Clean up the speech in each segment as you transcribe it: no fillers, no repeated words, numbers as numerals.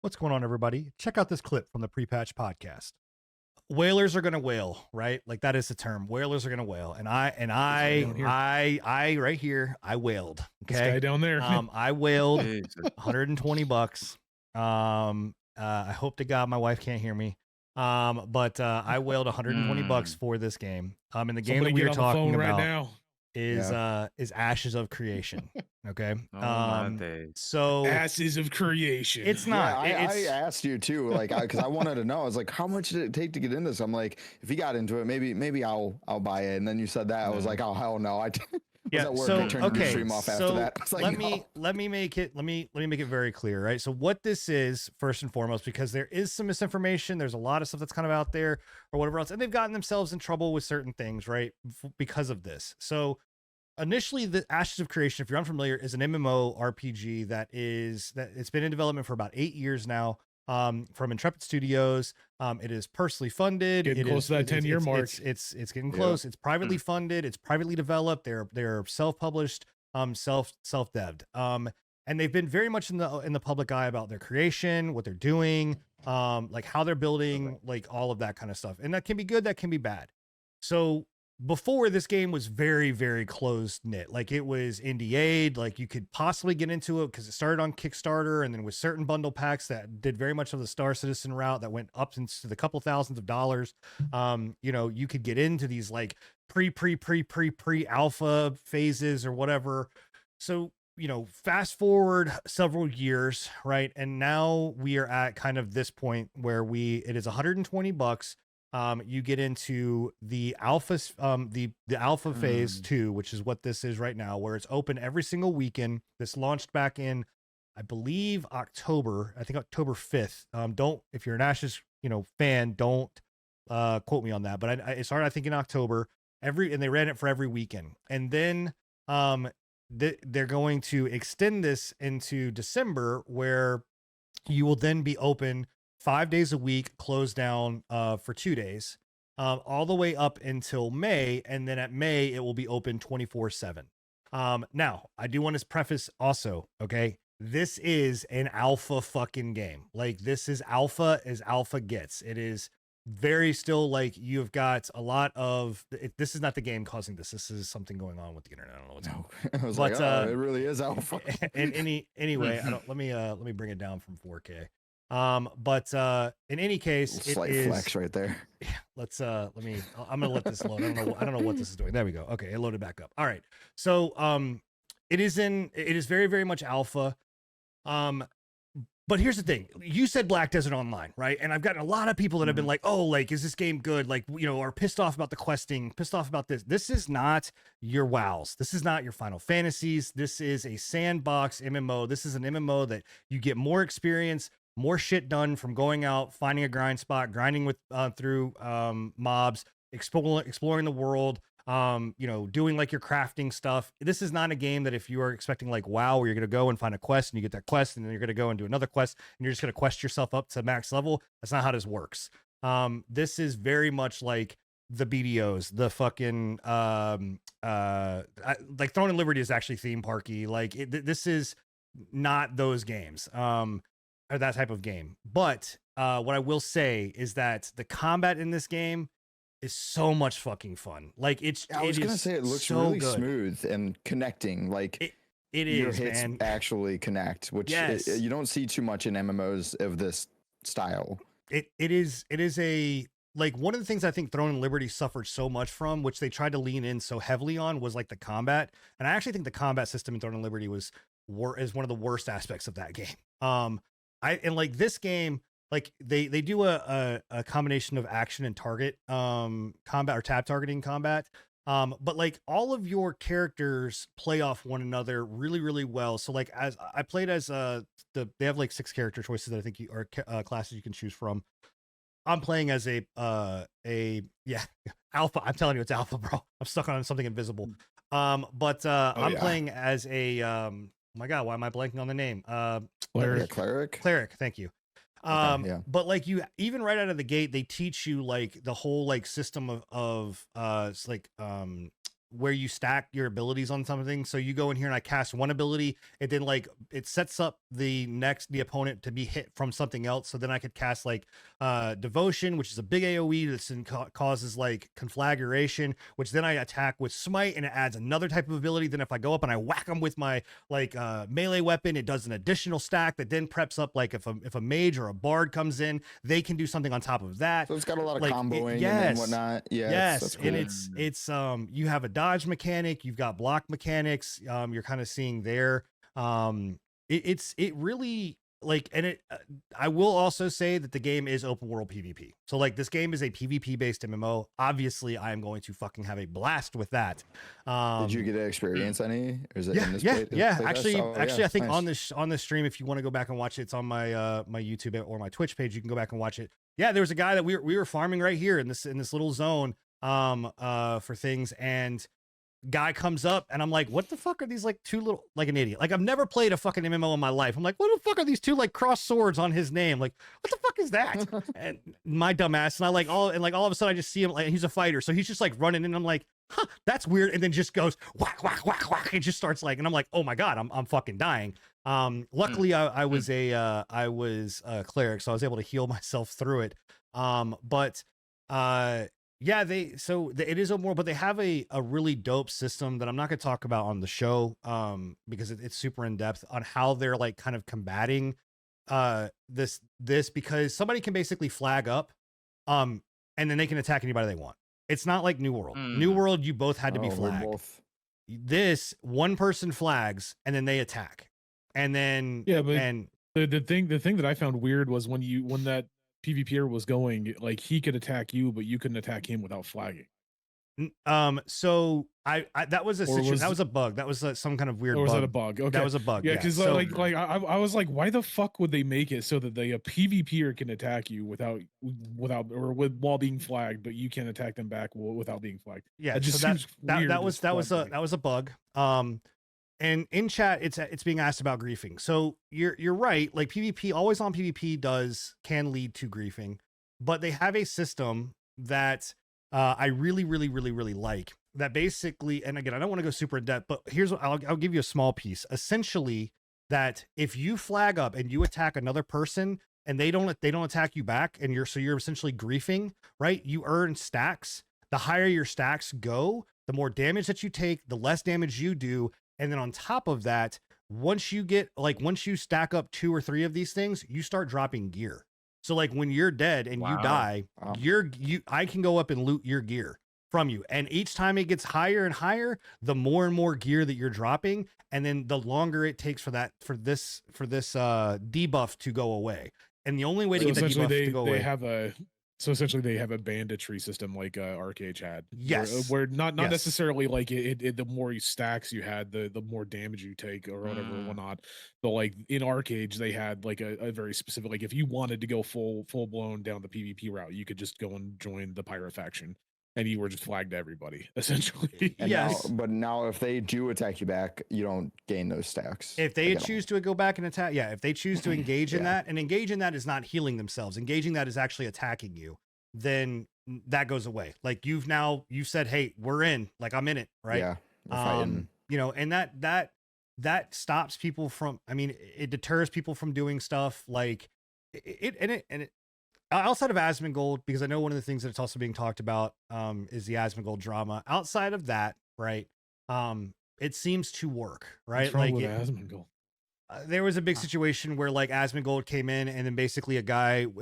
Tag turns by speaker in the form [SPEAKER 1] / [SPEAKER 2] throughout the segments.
[SPEAKER 1] What's going on, everybody? Check out this clip from the Pre-Patch podcast. Whalers are gonna whale, right? Like that is the term. Whalers are gonna whale, and I right here, I whaled.
[SPEAKER 2] This guy
[SPEAKER 1] Okay,
[SPEAKER 2] down there.
[SPEAKER 1] I whaled
[SPEAKER 3] Jesus.
[SPEAKER 1] $120. I hope to God my wife can't hear me. But I whaled $120 for this game. And the game
[SPEAKER 2] Somebody
[SPEAKER 1] that we
[SPEAKER 2] get
[SPEAKER 1] are
[SPEAKER 2] on the
[SPEAKER 1] talking
[SPEAKER 2] phone right
[SPEAKER 1] about
[SPEAKER 2] now.
[SPEAKER 1] is Ashes of Creation. Okay.
[SPEAKER 3] Oh, my days.
[SPEAKER 1] So
[SPEAKER 2] Asses of creation.
[SPEAKER 1] it's not.
[SPEAKER 4] Yeah,
[SPEAKER 1] it's,
[SPEAKER 4] I asked you too, like, because I wanted to know. I was like, how much did it take to get in this? I'm like, if he got into it, maybe I'll buy it. And then you said that, I was like, oh hell no, I.
[SPEAKER 1] Yeah.
[SPEAKER 4] At work,
[SPEAKER 1] So
[SPEAKER 4] I turned the stream off after that. I was like,
[SPEAKER 1] let me make it very clear, right? So what this is, first and foremost, because there is some misinformation, there's a lot of stuff that's kind of out there or whatever else, and they've gotten themselves in trouble with certain things, right? Because of this. So initially, the Ashes of Creation, if you're unfamiliar, is an MMO RPG that it's been in development for about 8 years now. From Intrepid Studios. It is personally funded.
[SPEAKER 2] Getting close to that 10-year mark.
[SPEAKER 1] It's getting close. It's privately funded. It's privately developed. They're self-published, self-devved. And they've been very much in the public eye about their creation, what they're doing, like how they're building, like all of that kind of stuff. And that can be good, that can be bad. So before, this game was very, very close knit. Like it was NDA'd, like you could possibly get into it because it started on Kickstarter, and then with certain bundle packs that did very much of the Star Citizen route that went up into the couple thousands of dollars. You know, you could get into these like pre alpha phases or whatever. So, you know, fast forward several years, right? And now we are at kind of this point where it is $120. You get into the alpha, the alpha phase 2, which is what this is right now, where it's open every single weekend. This launched back in, I believe, October. I think October 5th. If you're an Ashes, fan, don't quote me on that. But it started, I think, in October. And they ran it for every weekend, and then they're going to extend this into December, where you will then be open 5 days a week, closed down for 2 days, all the way up until May. And then at May, it will be open 24/7. Now, I do want to preface also, okay, this is an alpha fucking game. Like, this is alpha as alpha gets. It is very still like you've got a lot of this is not the game causing this. This is something going on with the internet. I don't know what's going on.
[SPEAKER 4] I was like, oh, it really is alpha.
[SPEAKER 1] And anyway, let me bring it down from 4K. But in any case,
[SPEAKER 4] slight flex right there.
[SPEAKER 1] Yeah, I'm gonna let this load. I don't know what this is doing. There we go. Okay, it loaded back up. All right. So it is very, very much alpha. But here's the thing. You said Black Desert Online, right? And I've gotten a lot of people that have been like, oh, like, is this game good? Like, are pissed off about the questing, pissed off about this. This is not your WoWs. This is not your Final Fantasies. This is a sandbox MMO. This is an MMO that you get more experience, more shit done from going out, finding a grind spot, grinding through mobs, exploring the world, doing like your crafting stuff. This is not a game that if you are expecting like WoW, where you're going to go and find a quest and you get that quest and then you're going to go and do another quest and you're just going to quest yourself up to max level. That's not how this works. This is very much like the BDOs, the fucking like Throne and Liberty is actually theme parky. Like this is not those games. Or that type of game. But what I will say is that the combat in this game is so much fucking fun. Like
[SPEAKER 4] I was gonna say it looks
[SPEAKER 1] so
[SPEAKER 4] really
[SPEAKER 1] good.
[SPEAKER 4] smooth and connecting. Like
[SPEAKER 1] it
[SPEAKER 4] your
[SPEAKER 1] is,
[SPEAKER 4] hits
[SPEAKER 1] man.
[SPEAKER 4] actually connect, which you don't see too much in MMOs of this style.
[SPEAKER 1] It is a like one of the things I think Throne and Liberty suffered so much from, which they tried to lean in so heavily on, was like the combat. And I actually think the combat system in Throne and Liberty is one of the worst aspects of that game. And like this game, like they do a combination of action and target combat or tab targeting combat. But like all of your characters play off one another really, really well. So like as I played as they have like 6 character choices that I think classes you can choose from. I'm playing as a alpha. I'm telling you, it's alpha, bro. I'm stuck on something invisible. I'm playing as a oh my God, why am I blanking on the name?
[SPEAKER 4] Cleric.
[SPEAKER 1] Thank you.
[SPEAKER 4] Yeah.
[SPEAKER 1] But like you, even right out of the gate, they teach you like the whole like system of where you stack your abilities on something. So you go in here and I cast one ability, and then like it sets up the opponent to be hit from something else. So then I could cast like devotion, which is a big AoE that causes like conflagration, which then I attack with smite, and it adds another type of ability. Then if I go up and I whack them with my like melee weapon, it does an additional stack that then preps up, like if a mage or a bard comes in, they can do something on top of that.
[SPEAKER 4] So it's got a lot of
[SPEAKER 1] like,
[SPEAKER 4] comboing and whatnot. Yeah,
[SPEAKER 1] yes,
[SPEAKER 4] that's cool.
[SPEAKER 1] and it's you have a dodge mechanic, you've got block mechanics. You're kind of seeing there. It really like, and it. I will also say that the game is open world PvP. So like this game is a PvP based MMO. Obviously, I am going to fucking have a blast with that.
[SPEAKER 4] Did you get to experience any? Or is it in this
[SPEAKER 1] yeah. Actually, I think
[SPEAKER 4] nice.
[SPEAKER 1] on this stream, if you want to go back and watch it, it's on my my YouTube or my Twitch page. You can go back and watch it. Yeah, there was a guy that we were farming right here in this little zone for things, and guy comes up and I'm like, what the fuck are these like two little, like an idiot, like I've never played a fucking MMO in my life. I'm like, what the fuck are these two like cross swords on his name? Like, what the fuck is that? And my dumbass, and I like all of a sudden I just see him, like he's a fighter, so he's just like running, and I'm like, huh, that's weird, and then just goes whack whack whack whack. It just starts like, and I'm like, oh my god, I'm fucking dying. Luckily I was a cleric, so I was able to heal myself through it. Yeah, it is a more, but they have a really dope system that I'm not going to talk about on the show because it's super in depth on how they're like kind of combating this because somebody can basically flag up and then they can attack anybody they want. It's not like New World. New World, you both had to be flagged. This one person flags and then they attack. And then
[SPEAKER 2] the thing that I found weird was when that PvPer was going, like he could attack you, but you couldn't attack him without flagging.
[SPEAKER 1] So I that was a situation, that was a bug. That was some kind of weird.
[SPEAKER 2] Or was
[SPEAKER 1] bug.
[SPEAKER 2] that a bug? Okay,
[SPEAKER 1] that was a bug.
[SPEAKER 2] Yeah, because I was like, why the fuck would they make it so that a PvPer can attack you without while being flagged, but you can't attack them back without being flagged?
[SPEAKER 1] Yeah, that was a bug. And in chat, it's being asked about griefing. So you're right. Like PvP, always on PvP can lead to griefing, but they have a system that I really like. That basically, and again, I don't want to go super in depth, but here's what I'll give you a small piece. Essentially, that if you flag up and you attack another person and they don't attack you back, and you're essentially griefing, right? You earn stacks. The higher your stacks go, the more damage that you take, the less damage you do. And then on top of that, once you stack up 2 or 3 of these things, you start dropping gear. So like when you're dead and you die, I can go up and loot your gear from you. And each time it gets higher and higher, the more and more gear that you're dropping. And then the longer it takes for this debuff to go away. And the only way to get the debuff to go away.
[SPEAKER 2] So essentially, they have a banditry system like Arcade had.
[SPEAKER 1] Yes,
[SPEAKER 2] where not necessarily like it. The more stacks you had, the more damage you take or whatever or whatnot. But like in Arcade, they had like a very specific, like if you wanted to go full blown down the PvP route, you could just go and join the pirate faction, and you were just flagged to everybody essentially.
[SPEAKER 1] Yes,
[SPEAKER 4] but now if they do attack you back, you don't gain those stacks.
[SPEAKER 1] If they choose to go back and attack, if they choose to engage in that, and engage in that is not healing themselves, engaging that is actually attacking you, then that goes away. Like you said, hey, we're in, like I'm in it, right?
[SPEAKER 4] Yeah. And
[SPEAKER 1] that stops people from, I mean, it deters people from doing stuff like it outside of Asmongold, because I know one of the things that's also being talked about is the Asmongold drama. Outside of that, right? It seems to work, right?
[SPEAKER 2] What's wrong with Asmongold?
[SPEAKER 1] There was a big situation where like Asmongold came in, and then basically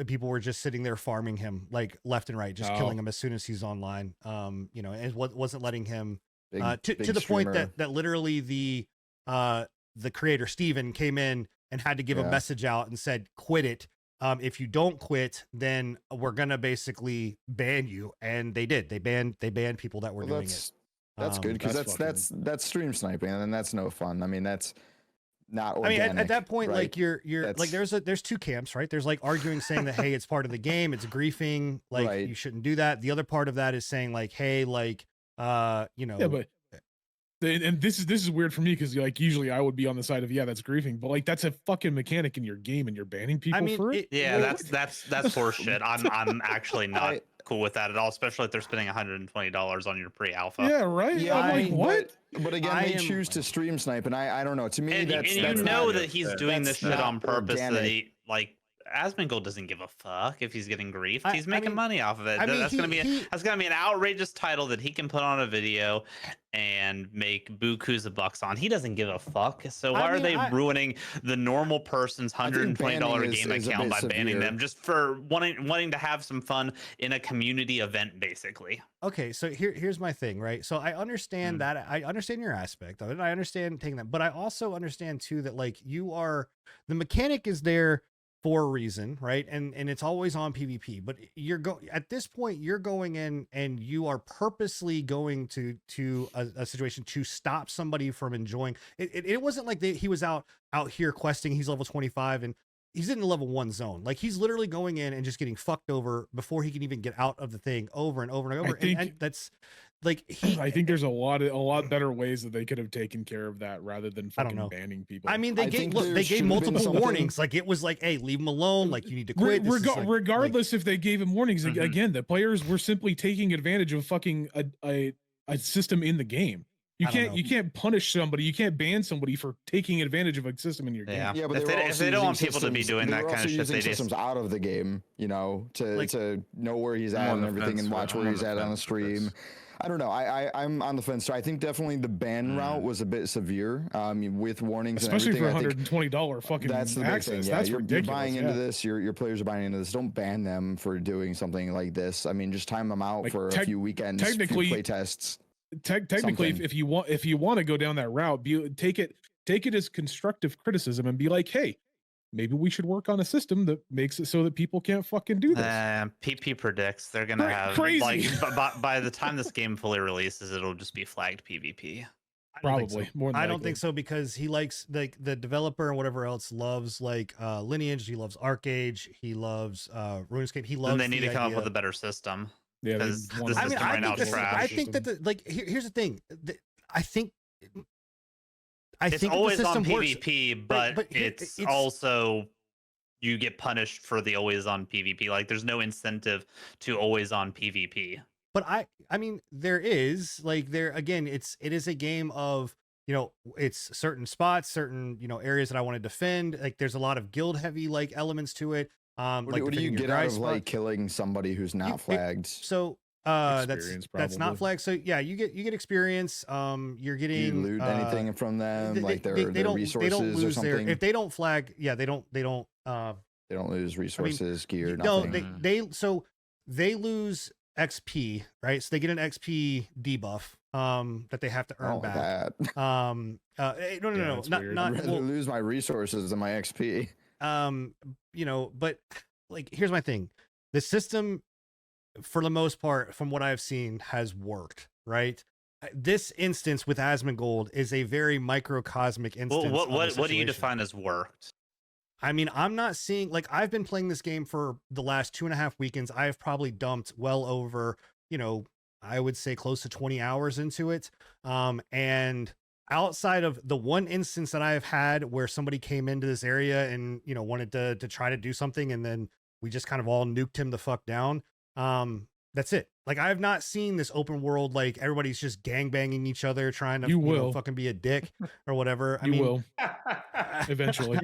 [SPEAKER 1] people were just sitting there farming him like left and right, just killing him as soon as he's online. And wasn't letting him to the point that literally the creator Steven came in and had to give a message out and said, quit it. If you don't quit, then we're gonna basically ban you. And they did. They banned people that were doing it.
[SPEAKER 4] That's good, because that's stream sniping, and that's no fun. I mean, that's not organic.
[SPEAKER 1] I mean, at that point,
[SPEAKER 4] right?
[SPEAKER 1] like you're like there's 2 camps, right? There's like arguing, saying that hey, it's part of the game, it's griefing, like you shouldn't do that. The other part of that is saying like, hey, like
[SPEAKER 2] Yeah, but and this is weird for me, because like usually I would be on the side of that's griefing, but like that's a fucking mechanic in your game and you're banning people for it.
[SPEAKER 3] That's horseshit. I'm actually not cool with that at all, especially if they're spending $120 on your pre-alpha.
[SPEAKER 2] Yeah, right.
[SPEAKER 4] Yeah,
[SPEAKER 2] I'm like, what?
[SPEAKER 4] But again,
[SPEAKER 1] I
[SPEAKER 4] they
[SPEAKER 1] am-
[SPEAKER 4] choose to stream snipe, and I don't know. To me,
[SPEAKER 3] And
[SPEAKER 4] that's
[SPEAKER 3] you
[SPEAKER 4] that's
[SPEAKER 3] know
[SPEAKER 4] not,
[SPEAKER 3] that he's doing this
[SPEAKER 4] that's
[SPEAKER 3] shit
[SPEAKER 4] not
[SPEAKER 3] on purpose. That
[SPEAKER 4] organic.
[SPEAKER 3] he like Asmongold doesn't give a fuck if he's getting griefed.
[SPEAKER 1] I
[SPEAKER 3] He's making
[SPEAKER 1] mean-
[SPEAKER 3] money off of it.
[SPEAKER 1] I mean,
[SPEAKER 3] That's gonna be an outrageous title that he can put on a video and make bukus of bucks on. He doesn't give a fuck. So why are they ruining the normal person's $120 game account by banning them just for wanting to have some fun in a community event, basically?
[SPEAKER 1] Okay, so here's my thing, right? So I understand that. I understand your aspect of it. I understand taking that, but I also understand too that like the mechanic is there for a reason, right? And it's always on PvP, but at this point you're going in and you are purposely going to a situation to stop somebody from enjoying it. It wasn't like he was out here questing. He's level 25 and he's in the level 1 zone. Like he's literally going in and just getting fucked over before he can even get out of the thing over and over and over. And that's like
[SPEAKER 2] I think there's a lot better ways that they could have taken care of that rather than fucking banning people.
[SPEAKER 1] I mean, they gave multiple warnings. Like it was like, hey, leave him alone. Like you need to quit.
[SPEAKER 2] Regardless if they gave him warnings, again, the players were simply taking advantage of fucking a system in the game. You can't punish somebody. You can't ban somebody for taking advantage of a system in your game.
[SPEAKER 4] Yeah, but
[SPEAKER 3] if they don't want people to be doing that kind of shit, they
[SPEAKER 4] systems out of the game, you know, to know where he's at and everything and watch where he's at on the stream. I don't know. I'm on the fence. So I think definitely the ban route was a bit severe, with warnings,
[SPEAKER 2] especially
[SPEAKER 4] and everything.
[SPEAKER 2] for $120 fucking
[SPEAKER 4] that's the
[SPEAKER 2] access.
[SPEAKER 4] big thing. Yeah,
[SPEAKER 2] that's
[SPEAKER 4] you're
[SPEAKER 2] ridiculous.
[SPEAKER 4] buying into this. Your players are buying into this. Don't ban them for doing something like this. I mean, just time them out for a few weekends,
[SPEAKER 2] technically,
[SPEAKER 4] few play tests.
[SPEAKER 2] Technically, if you want to go down that route, take it as constructive criticism and be like, hey, maybe we should work on a system that makes it so that people can't fucking do this.
[SPEAKER 3] PP predicts they're gonna have
[SPEAKER 2] crazy.
[SPEAKER 3] Like by the time this game fully releases, it'll just be flagged PvP.
[SPEAKER 2] Probably more than
[SPEAKER 1] I don't think so because he likes like the developer and whatever else loves like Lineage. He loves Arcade. He loves RuneScape. He loves.
[SPEAKER 3] And they need to come up with a better system.
[SPEAKER 2] Yeah,
[SPEAKER 3] because the system right now is trash.
[SPEAKER 1] I think that here's the thing. I think
[SPEAKER 3] it's always
[SPEAKER 1] the system
[SPEAKER 3] on
[SPEAKER 1] works,
[SPEAKER 3] PvP, but it's also you get punished for the always on PvP. Like there's no incentive to always on PvP.
[SPEAKER 1] But I mean there is like again it is a game of, you know, it's certain spots, certain, you know, areas that I want to defend. Like there's a lot of guild heavy like elements to it.
[SPEAKER 4] What do you get out of like killing somebody who's not flagged?
[SPEAKER 1] That's not flagged. So yeah, you get experience. You're getting
[SPEAKER 4] you loot anything from them, like their resources
[SPEAKER 1] they don't lose
[SPEAKER 4] or something.
[SPEAKER 1] if they don't flag, yeah, they don't
[SPEAKER 4] lose resources, gear,
[SPEAKER 1] no,
[SPEAKER 4] nothing.
[SPEAKER 1] they lose XP, right? So they get an XP debuff that they have to earn back. No, not
[SPEAKER 4] I'd rather lose my resources than my XP.
[SPEAKER 1] You know, but like here's my thing. The system for the most part from what I've seen has worked, right? This instance with Asmongold is a very microcosmic instance.
[SPEAKER 3] Well, what do you define as worked?
[SPEAKER 1] I mean, I'm not seeing, like, I've been playing this game for the last 2.5 weekends. I've probably dumped well over, you know, I would say close to 20 hours into it. And outside of the one instance that I've had where somebody came into this area and, you know, wanted to try to do something and then we just kind of all nuked him the fuck down. That's it. Like, I've not seen this open world, like everybody's just gangbanging each other, trying to know, fucking be a dick or whatever. I mean,
[SPEAKER 2] will. Eventually.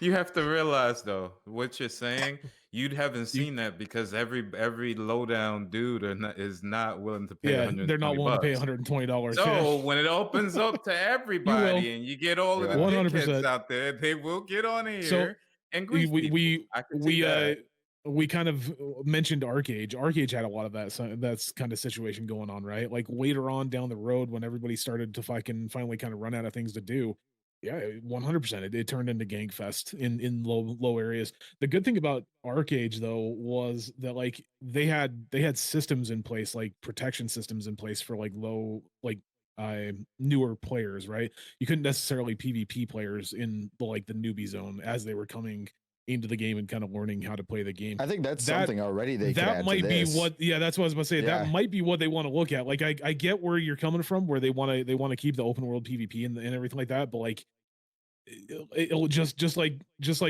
[SPEAKER 5] You have to realize though, what you're saying, you haven't seen that because every lowdown dude is not willing to pay.
[SPEAKER 2] Yeah, they're not willing to pay $120.
[SPEAKER 5] So when it opens up to everybody and you get all of the 100% out there, they will get on here and grief
[SPEAKER 2] we kind of mentioned Arcade. Arcade had a lot of that's kind of situation going on, right? Like later on down the road when everybody started to finally kind of run out of things to do. Yeah, 100%. It turned into Gangfest in low areas. The good thing about Arcade though was that like they had systems in place, like protection systems in place for like newer players, right? You couldn't necessarily PvP players in the newbie zone as they were coming into the game and kind of learning how to play the game.
[SPEAKER 4] I think that's something already
[SPEAKER 2] that might be what that's what I was about to say.
[SPEAKER 4] Yeah.
[SPEAKER 2] That might be what they want to look at. Like I get where you're coming from, where they want to keep the open world PvP and everything like that, but like it'll just like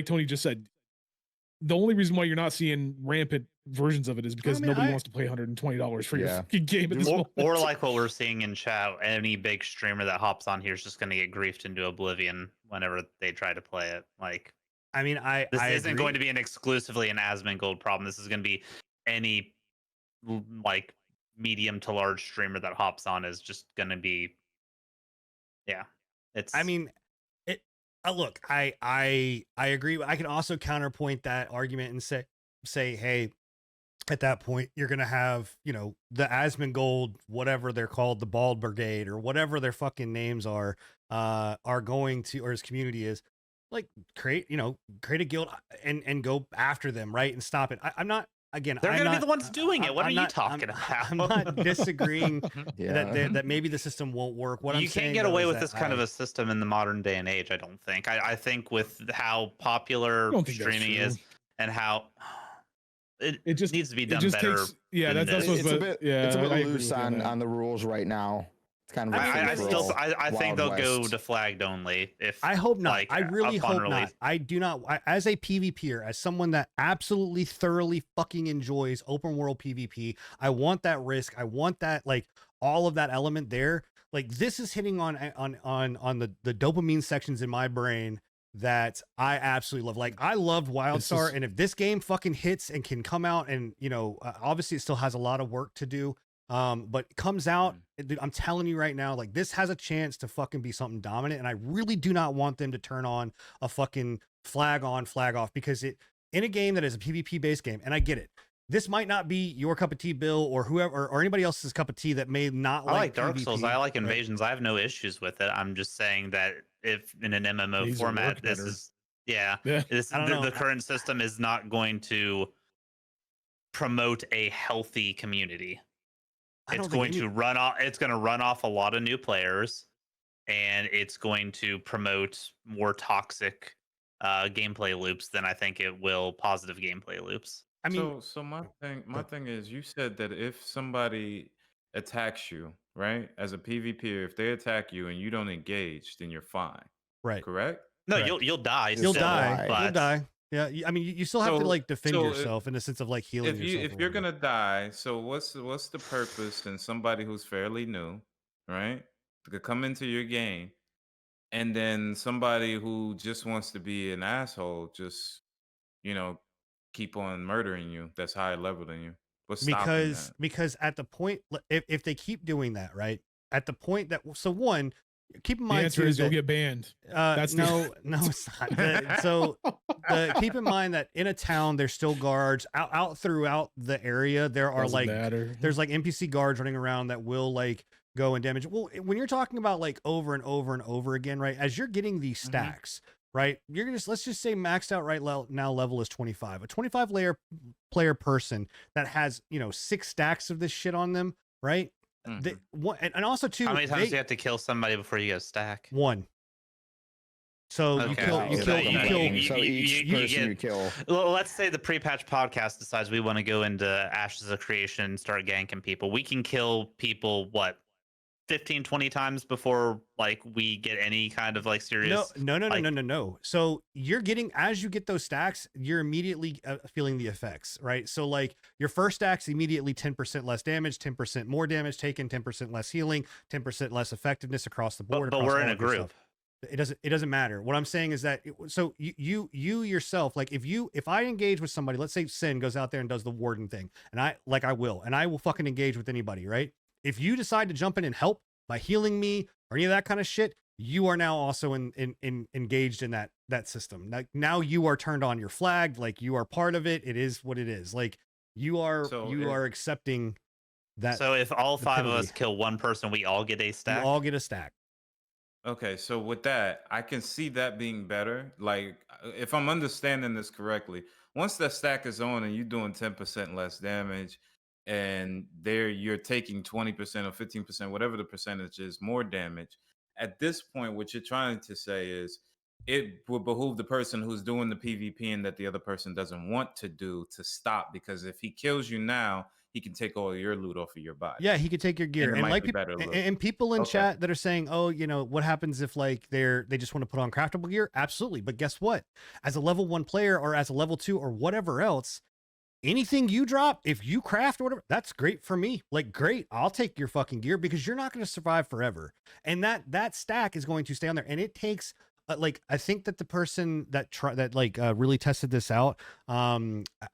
[SPEAKER 2] Tony just said, the only reason why you're not seeing rampant versions of it is because nobody wants to pay $120 for your fucking game at this moment.
[SPEAKER 3] Or like what we're seeing in chat, any big streamer that hops on here is just going to get griefed into oblivion whenever they try to play it. Like,
[SPEAKER 1] I mean,
[SPEAKER 3] this
[SPEAKER 1] I
[SPEAKER 3] isn't
[SPEAKER 1] agree.
[SPEAKER 3] going to be an exclusively an Asmongold problem. This is going to be any like medium to large streamer that hops on is just going to be, yeah. It's.
[SPEAKER 1] I mean, it. Look, I agree. I can also counterpoint that argument and say, hey, at that point, you're going to have, you know, the Asmongold, whatever they're called, the Bald Brigade or whatever their fucking names are going to, or his community is, like, create a guild and go after them, right? And stop it. I'm not, again,
[SPEAKER 3] they're going to be the ones doing it. What are you talking about?
[SPEAKER 1] I'm not disagreeing that maybe the system won't work. What
[SPEAKER 3] you can't get away with this kind of a system in the modern day and age, I don't think. I think with how popular streaming is and how it just needs to be done better.
[SPEAKER 4] It's a bit loose on the rules right now. It's kind of.
[SPEAKER 3] I think they'll go to flagged only. If
[SPEAKER 1] I hope not.
[SPEAKER 3] Like,
[SPEAKER 1] I really hope not. I do not. As a PvPer, as someone that absolutely thoroughly fucking enjoys open world PvP, I want that risk. I want that, like, all of that element there. Like, this is hitting on the dopamine sections in my brain that I absolutely love. Like, I loved WildStar, and if this game fucking hits and can come out, and, you know, obviously it still has a lot of work to do, but it comes out, dude, I'm telling you right now, like, this has a chance to fucking be something dominant, and I really do not want them to turn on a fucking flag on, flag off, because it, in a game that is a PvP based game, and I get it, this might not be your cup of tea, Bill, or whoever, or anybody else's cup of tea that may not like
[SPEAKER 3] Dark
[SPEAKER 1] PvP,
[SPEAKER 3] Souls. I like Invasions. Right? I have no issues with it. I'm just saying that if in an MMO format, this is the current system is not going to promote a healthy community. It's going to run off a lot of new players, and it's going to promote more toxic gameplay loops than I think it will positive gameplay loops.
[SPEAKER 5] I mean, so my thing is, you said that if somebody attacks you, right, as a PvPer, if they attack you and you don't engage, then you're fine.
[SPEAKER 1] Right.
[SPEAKER 5] Correct?
[SPEAKER 3] No,
[SPEAKER 1] Correct.
[SPEAKER 3] you'll die.
[SPEAKER 1] You'll die. You'll die. Yeah, I mean, you still have to, like, defend yourself in the sense of, like, healing yourself.
[SPEAKER 5] If you're gonna die, so what's the purpose in somebody who's fairly new, right, to come into your game, and then somebody who just wants to be an asshole, just, you know, keep on murdering you, that's higher level than you? What's stopping that?
[SPEAKER 1] Because at the point, if they keep doing that, right, at the point that, so one, keep in mind,
[SPEAKER 2] the answer is you'll get banned.
[SPEAKER 1] That's no, it's not. Keep in mind that in a town, there's still guards out throughout the area. There are there's like NPC guards running around that will, like, go and damage. Well, when you're talking about, like, over and over and over again, right, as you're getting these stacks, right, you're gonna, let's just say maxed out right now level is 25. A 25 player person that has, you know, 6 stacks of this shit on them, right? And also, too,
[SPEAKER 3] how many times do you have to kill somebody before you get a stack?
[SPEAKER 1] 1. So you kill
[SPEAKER 4] each person you kill.
[SPEAKER 3] Let's say the pre-patch podcast decides we want to go into Ashes of Creation and start ganking people. We can kill people, what, 15, 20 times before, like, we get any kind of, like, serious.
[SPEAKER 1] No. So you're getting, as you get those stacks, you're immediately feeling the effects, right? So, like, your first stack's immediately 10% less damage, 10% more damage taken, 10% less healing, 10% less effectiveness across the board.
[SPEAKER 3] But we're in a group.
[SPEAKER 1] It doesn't matter. What I'm saying is that so you yourself, like, if I engage with somebody, let's say Sin goes out there and does the warden thing, and I will fucking engage with anybody, right? If you decide to jump in and help by healing me or any of that kind of shit, you are now also engaged in that system. Now you are turned on, you're flagged, like, you are part of it. It is what it is. Like, you are accepting that.
[SPEAKER 3] So if all 5 of us kill one person, we all get a stack?
[SPEAKER 1] We all get a stack.
[SPEAKER 5] Okay, so with that, I can see that being better. Like, if I'm understanding this correctly, once that stack is on and you're doing 10% less damage, and there you're taking 20% or 15%, whatever the percentage is, more damage. At this point, what you're trying to say is, it would behoove the person who's doing the PvP and that the other person doesn't want to do to stop, because if he kills you now, he can take all your loot off of your body.
[SPEAKER 1] Yeah, he could take your gear.
[SPEAKER 5] And it
[SPEAKER 1] And
[SPEAKER 5] might
[SPEAKER 1] like
[SPEAKER 5] be
[SPEAKER 1] people,
[SPEAKER 5] better loot.
[SPEAKER 1] and people in
[SPEAKER 5] Okay.
[SPEAKER 1] chat that are saying, "Oh, you know, what happens if like they just want to put on craftable gear?" Absolutely. But guess what? As a level 1 player or as a level 2 or whatever else, anything you drop, if you craft or whatever, that's great for me. Like, great, I'll take your fucking gear because you're not going to survive forever. And that stack is going to stay on there. And it takes like, I think that the person that really tested this out, I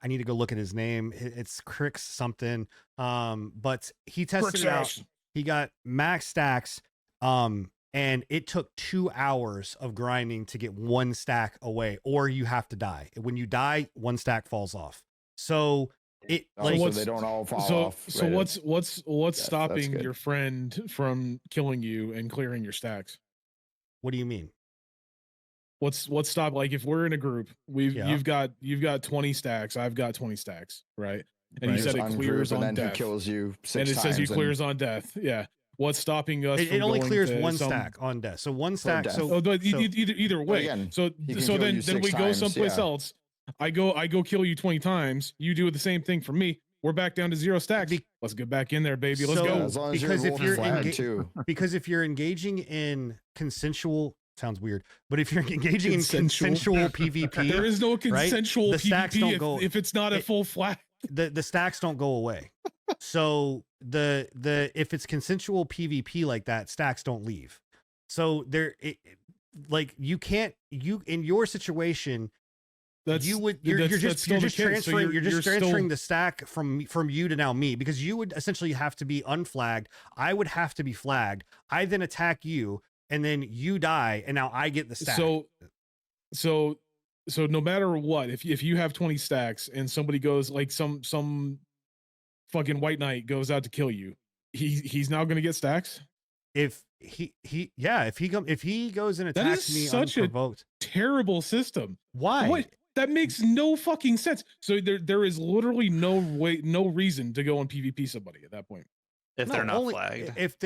[SPEAKER 1] need to go look at his name. It's Crix something. But he tested it out. He got max stacks. And it took 2 hours of grinding to get 1 stack away, or you have to die. When you die, 1 stack falls off. So it like
[SPEAKER 4] so they don't all fall off.
[SPEAKER 2] So
[SPEAKER 4] right?
[SPEAKER 2] what's stopping your friend from killing you and clearing your stacks?
[SPEAKER 1] What do you mean?
[SPEAKER 2] What's stop, like if we're in a group, you've got 20 stacks, I've got 20 stacks, right? And you said it clears on death.
[SPEAKER 4] He kills you 6
[SPEAKER 2] and it
[SPEAKER 4] times
[SPEAKER 2] says you clears on death. Yeah. What's stopping us?
[SPEAKER 1] It only
[SPEAKER 2] going
[SPEAKER 1] clears
[SPEAKER 2] to
[SPEAKER 1] 1 stack on death. So 1 stack.
[SPEAKER 2] Either way.
[SPEAKER 4] Again,
[SPEAKER 2] so then we go someplace else. I go kill you 20 times. You do the same thing for me. We're back down to 0 stacks. Let's get back in there, baby. Let's go.
[SPEAKER 4] As long as
[SPEAKER 1] because if you're engaging in consensual, sounds weird, but if you're engaging in consensual PvP,
[SPEAKER 2] there is no consensual
[SPEAKER 1] right? The stacks don't go
[SPEAKER 2] if it's not a full flag.
[SPEAKER 1] The stacks don't go away. So if it's consensual PvP like that, stacks don't leave. So like you can't, in your situation, you're just transferring the stack from you to now me, because you would essentially have to be unflagged. I would have to be flagged. I then attack you, and then you die, and now I get the stack.
[SPEAKER 2] So no matter what, if you have 20 stacks and somebody goes, like some fucking white knight goes out to kill you, he's now going to get stacks.
[SPEAKER 1] If he goes and attacks me unprovoked.
[SPEAKER 2] Terrible system.
[SPEAKER 1] Why?
[SPEAKER 2] What? That makes no fucking sense. So there is literally no reason to go and PvP somebody at that point.
[SPEAKER 3] If they're not flagged.
[SPEAKER 1] If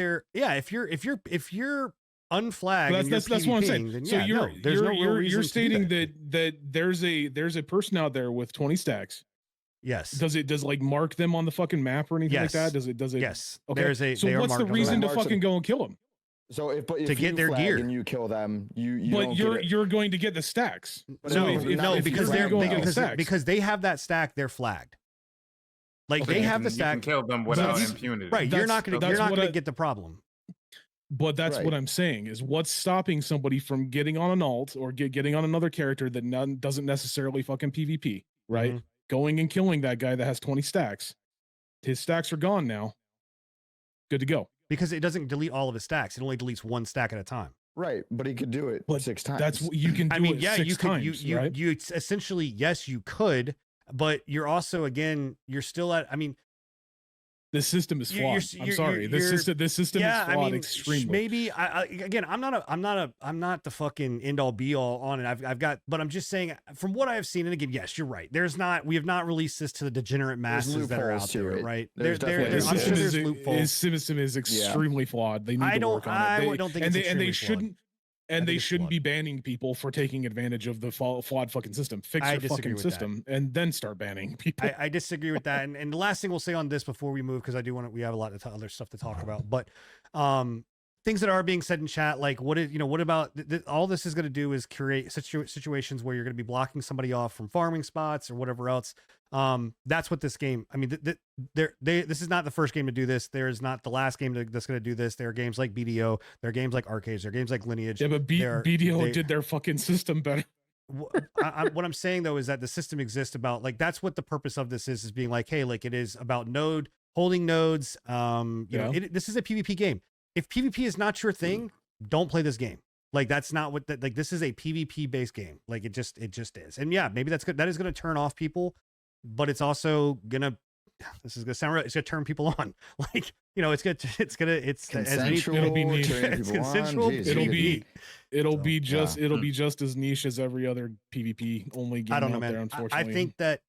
[SPEAKER 1] you're unflagged,
[SPEAKER 2] that's what I'm saying.
[SPEAKER 1] Then
[SPEAKER 2] so you're stating
[SPEAKER 1] that
[SPEAKER 2] there's a person out there with 20 stacks.
[SPEAKER 1] Yes.
[SPEAKER 2] Does like mark them on the fucking map or anything like that? Does it?
[SPEAKER 1] Yes.
[SPEAKER 2] Okay. So what's the reason to fucking go and kill them?
[SPEAKER 4] So if
[SPEAKER 1] to get their gear
[SPEAKER 4] and you kill them,
[SPEAKER 2] you're going to get the stacks.
[SPEAKER 1] Because they have that stack, they're flagged. Like they have the stack.
[SPEAKER 5] You can kill them without impunity.
[SPEAKER 1] Right. You're not gonna get the problem.
[SPEAKER 2] But that's what I'm saying is what's stopping somebody from getting on an alt or getting on another character that doesn't necessarily fucking PvP, right? Mm-hmm. Going and killing that guy that has 20 stacks. His stacks are gone now. Good to go.
[SPEAKER 1] Because it doesn't delete all of his stacks. It only deletes 1 stack at a time.
[SPEAKER 4] Right, but he could do it 6 times.
[SPEAKER 2] That's what you can do. I mean, yeah, 6 times, right?
[SPEAKER 1] You essentially, yes, you could, but you're also, again, you're still at, I mean,
[SPEAKER 2] the system is flawed. I'm sorry. This system is flawed extremely.
[SPEAKER 1] Maybe again, I'm not the fucking end all be all on it. But I'm just saying from what I have seen, and again, yes, you're right. We have not released this to the degeneriate masses that are out there, right? I'm sure there's loopholes.
[SPEAKER 2] His system is extremely flawed. They need to work on it.
[SPEAKER 1] I don't think
[SPEAKER 2] they shouldn't. And they shouldn't be banning people for taking advantage of the flawed fucking system. Fix your fucking system and then start banning people.
[SPEAKER 1] I disagree with that. And the last thing we'll say on this before we move, because we have a lot of other stuff to talk about, but things that are being said in chat, like what about all this is going to do is create situations where you're going to be blocking somebody off from farming spots or whatever else. That's what this game, I mean, this is not the first game to do this. There is not the last game that's going to do this. There are games like BDO. There are games like Arcades. There are games like Lineage.
[SPEAKER 2] Yeah, but BDO did their fucking system better.
[SPEAKER 1] What I'm saying though is that the system exists about, like, that's what the purpose of this is being like, hey, like it is about holding nodes. This is a PvP game. If PvP is not your thing, don't play this game. Like that's not what this is a PvP based game. Like it just is. And yeah, maybe that's good. That is going to turn off people, but it's also this is gonna sound right. It's gonna turn people on. Like, it's
[SPEAKER 4] consensual.
[SPEAKER 2] It'll be niche.
[SPEAKER 1] It's consensual.
[SPEAKER 2] It'll be just as niche as every other PvP only game.
[SPEAKER 1] I don't know,
[SPEAKER 2] out
[SPEAKER 1] man.
[SPEAKER 2] there, unfortunately.
[SPEAKER 1] I think that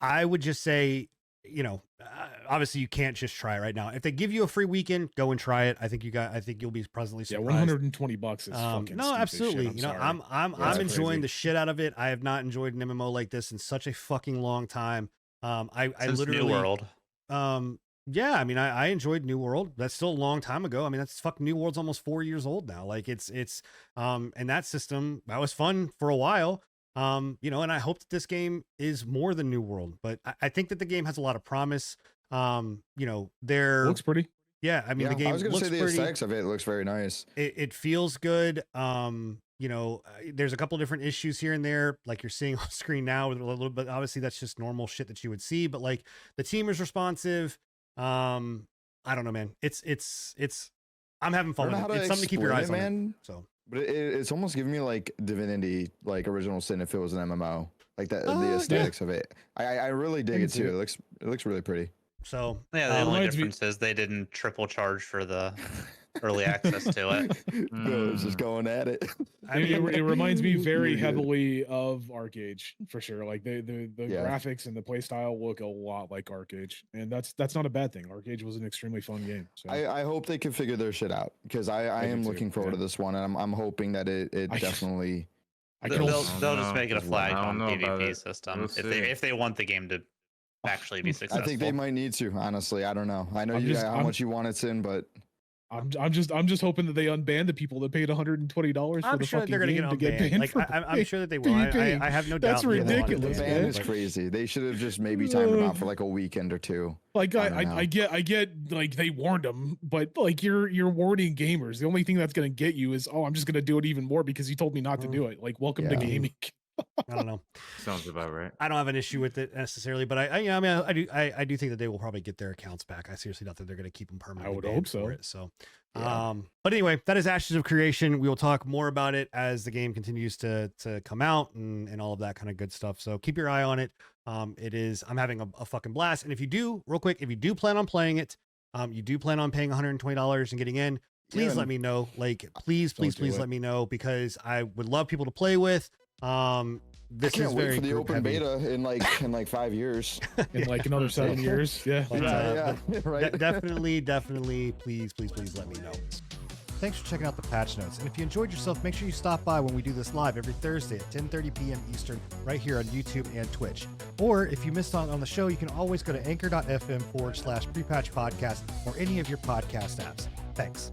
[SPEAKER 1] I would just say you know, obviously you can't just try it right now. If they give you a free weekend, go and try it. I think you'll be pleasantly surprised.
[SPEAKER 2] Yeah, $120 is fucking
[SPEAKER 1] no, absolutely. You know, I'm enjoying the shit out of it. I have not enjoyed an MMO like this in such a fucking long time. I literally
[SPEAKER 3] New World.
[SPEAKER 1] Yeah, I mean, I enjoyed New World. That's still a long time ago. I mean, that's fucking New World's almost 4 years old now. Like it's and that system, that was fun for a while. You know, and I hope that this game is more than New World, but I think that the game has a lot of promise. You know,
[SPEAKER 2] looks pretty.
[SPEAKER 1] Yeah, I mean, the game.
[SPEAKER 4] I was going to say the
[SPEAKER 1] pretty.
[SPEAKER 4] aesthetics of it looks very nice.
[SPEAKER 1] It feels good. You know, there's a couple different issues here and there, like you're seeing on screen now with a little bit. Obviously, that's just normal shit that you would see, but like the team is responsive. I don't know, man. It's I'm having fun with it. It's something to keep your eyes on, man. So,
[SPEAKER 4] but it's almost giving me like Divinity, like Original Sin, if it was an MMO, like that. The aesthetics of it, I really dig it too. It looks really pretty.
[SPEAKER 1] So
[SPEAKER 3] yeah, the only difference is they didn't triple charge for the early access to it.
[SPEAKER 4] Bill is just going at it.
[SPEAKER 2] I mean, it reminds me very heavily of Arcage for sure. Like the graphics and the play style look a lot like Arcage, and that's not a bad thing. Arcage was an extremely fun game. So
[SPEAKER 4] I hope they can figure their shit out, because I am looking forward to this one, and I'm hoping that it definitely.
[SPEAKER 3] They'll just make it a flag on PvP system if they want the game to actually be successful.
[SPEAKER 4] I think they might need to. Honestly, I don't know. I know how much you want it in, but.
[SPEAKER 2] I'm just hoping that they unban the people that paid $120 for the fucking game to get banned.
[SPEAKER 1] Like, I'm sure that they will. I have no doubt.
[SPEAKER 2] That's ridiculous.
[SPEAKER 4] The ban is crazy. They should have just maybe timed them out for like a weekend or two.
[SPEAKER 2] Like I get like they warned them, but like you're warning gamers. The only thing that's gonna get you is, oh, I'm just gonna do it even more because you told me not to do it. Like, welcome to gaming.
[SPEAKER 1] I don't know.
[SPEAKER 5] Sounds about right.
[SPEAKER 1] I don't have an issue with it necessarily, but I do think that they will probably get their accounts back. I seriously doubt that they're going to keep them permanently.
[SPEAKER 2] I would hope so.
[SPEAKER 1] So,
[SPEAKER 4] yeah.
[SPEAKER 1] But anyway, that is Ashes of Creation. We will talk more about it as the game continues to come out and all of that kind of good stuff. So keep your eye on it. I'm having a fucking blast. And if you do plan on playing it, you do plan on paying $120 and getting in, please let me know. Like, please let me know, because I would love people to play with. This
[SPEAKER 4] I can't
[SPEAKER 1] is
[SPEAKER 4] wait
[SPEAKER 1] very
[SPEAKER 4] for the open
[SPEAKER 1] heavy.
[SPEAKER 4] beta in like 5 years.
[SPEAKER 2] In like another 7 years. Yeah.
[SPEAKER 1] But,
[SPEAKER 4] right.
[SPEAKER 1] Definitely, please let me know. Thanks for checking out the patch notes. And if you enjoyed yourself, make sure you stop by when we do this live every Thursday at 10:30 p.m. Eastern, right here on YouTube and Twitch. Or if you missed on the show, you can always go to anchor.fm/prepatch podcast or any of your podcast apps. Thanks.